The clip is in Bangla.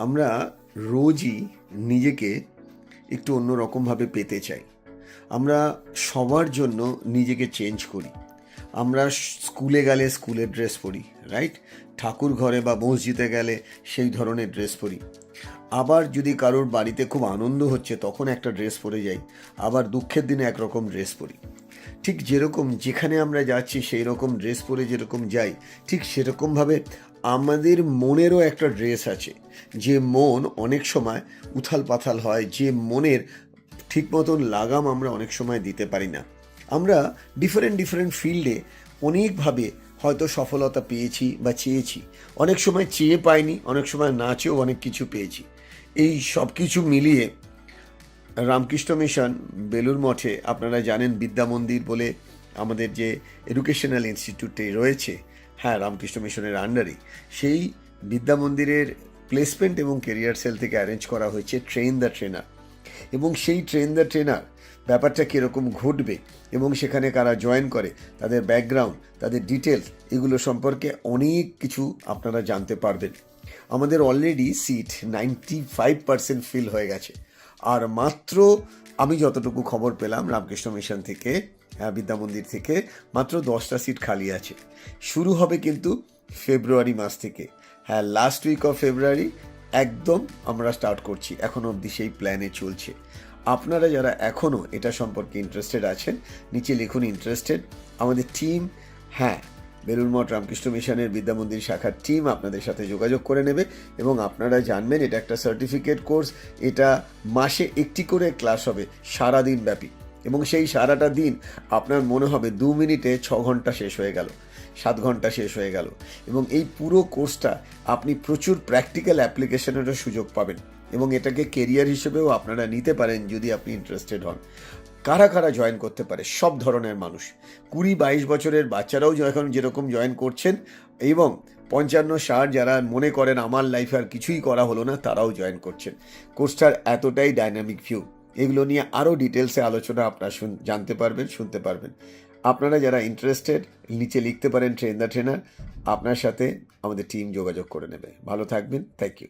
আমরা রোজই নিজেকে একটু অন্যরকমভাবে পেতে চাই। আমরা সবার জন্য নিজেকে চেঞ্জ করি। আমরা স্কুলে গেলে স্কুলের ড্রেস পরি, রাইট? ঠাকুর ঘরে বা মসজিদে গেলে সেই ধরনের ড্রেস পরি। আবার যদি কারোর বাড়িতে খুব আনন্দ হচ্ছে তখন একটা ড্রেস পরে যাই, আবার দুঃখের দিনে একরকম ড্রেস পরি। ঠিক যেরকম যেখানে আমরা যাচ্ছি সেই রকম ড্রেস পরে যেরকম যাই, ঠিক সেরকমভাবে আমাদের মনেরও একটা ড্রেস আছে। যে মন অনেক সময় উথাল পাথাল হয়, যে মনের ঠিক মতন লাগাম আমরা অনেক সময় দিতে পারি না। আমরা ডিফারেন্ট ডিফারেন্ট ফিল্ডে অনেকভাবে হয়তো সফলতা পেয়েছি বা চেয়েছি, অনেক সময় চেয়ে পাইনি, অনেক সময় না চেয়েও অনেক কিছু পেয়েছি। এই সব কিছু মিলিয়ে রামকৃষ্ণ মিশন বেলুড় মঠে, আপনারা জানেন বিদ্যা মন্দির বলে আমাদের যে এডুকেশনাল ইনস্টিটিউটটি রয়েছে, হ্যাঁ, রামকৃষ্ণ মিশনের আন্ডারে, সেই বিদ্যা মন্দিরের প্লেসমেন্ট এবং কেরিয়ার সেল থেকে অ্যারেঞ্জ করা হয়েছে ট্রেন দ্য ট্রেনার। এবং সেই ট্রেন দ্য ট্রেনার ব্যাপারটা কীরকম ঘটবে এবং সেখানে কারা জয়েন করে, তাদের ব্যাকগ্রাউন্ড, তাদের ডিটেলস, এগুলো সম্পর্কে অনেক কিছু আপনারা জানতে পারবেন। আমাদের অলরেডি সিট 95% ফিল হয়ে গেছে। আর মাত্র, আমি যতটুকু খবর পেলাম রামকৃষ্ণ মিশন থেকে, বিদ্যা মন্দির থেকে, মাত্র 10টা সিট খালি আছে। শুরু হবে কিন্তু ফেব্রুয়ারি মাস থেকে। হ্যাঁ, লাস্ট উইক অফ ফেব্রুয়ারি একদম আমরা স্টার্ট করছি। এখনও অবধি সেই প্ল্যানে চলছে। আপনারা যারা এখনও এটা সম্পর্কে ইন্টারেস্টেড আছেন, নিচে লিখুন ইন্টারেস্টেড। আমাদের টিম, হ্যাঁ, বেলুড় মঠ রামকৃষ্ণ মিশনের বিদ্যা মন্দির শাখার টিম আপনাদের সাথে যোগাযোগ করে নেবে। এবং আপনারা জানবেন এটা একটা সার্টিফিকেট কোর্স। এটা মাসে একটি করে ক্লাস হবে সারাদিন ব্যাপী, এবং সেই সারাটা দিন আপনার মনে হবে 2 মিনিটে 6 ঘন্টা শেষ হয়ে গেল, 7 ঘন্টা শেষ হয়ে গেল। এবং এই পুরো কোর্সটা আপনি প্রচুর প্র্যাকটিক্যাল অ্যাপ্লিকেশনেরও সুযোগ পাবেন, এবং এটাকে কেরিয়ার হিসেবেও আপনারা নিতে পারেন যদি আপনি ইন্টারেস্টেড হন। কারা কারা জয়েন করতে পারে? সব ধরনের মানুষ, 20-22 বছরের বাচ্চারাও এখন যেরকম জয়েন করছেন, এবং 55-60 যারা মনে করেন আমার লাইফে আর কিছুই করা হলো না, তারাও জয়েন করছেন। কোর্সটার এতটাই ডাইনামিক ভিউ, এগুলো নিয়ে আরও ডিটেলসে আলোচনা আপনারা জানতে পারবেন, শুনতে পারবেন। আপনারা যারা ইন্টারেস্টেড নিচে লিখতে পারেন ট্রেন দ্য ট্রেনার। আপনার সাথে আমাদের টিম যোগাযোগ করে নেবে। ভালো থাকবেন, থ্যাংক ইউ।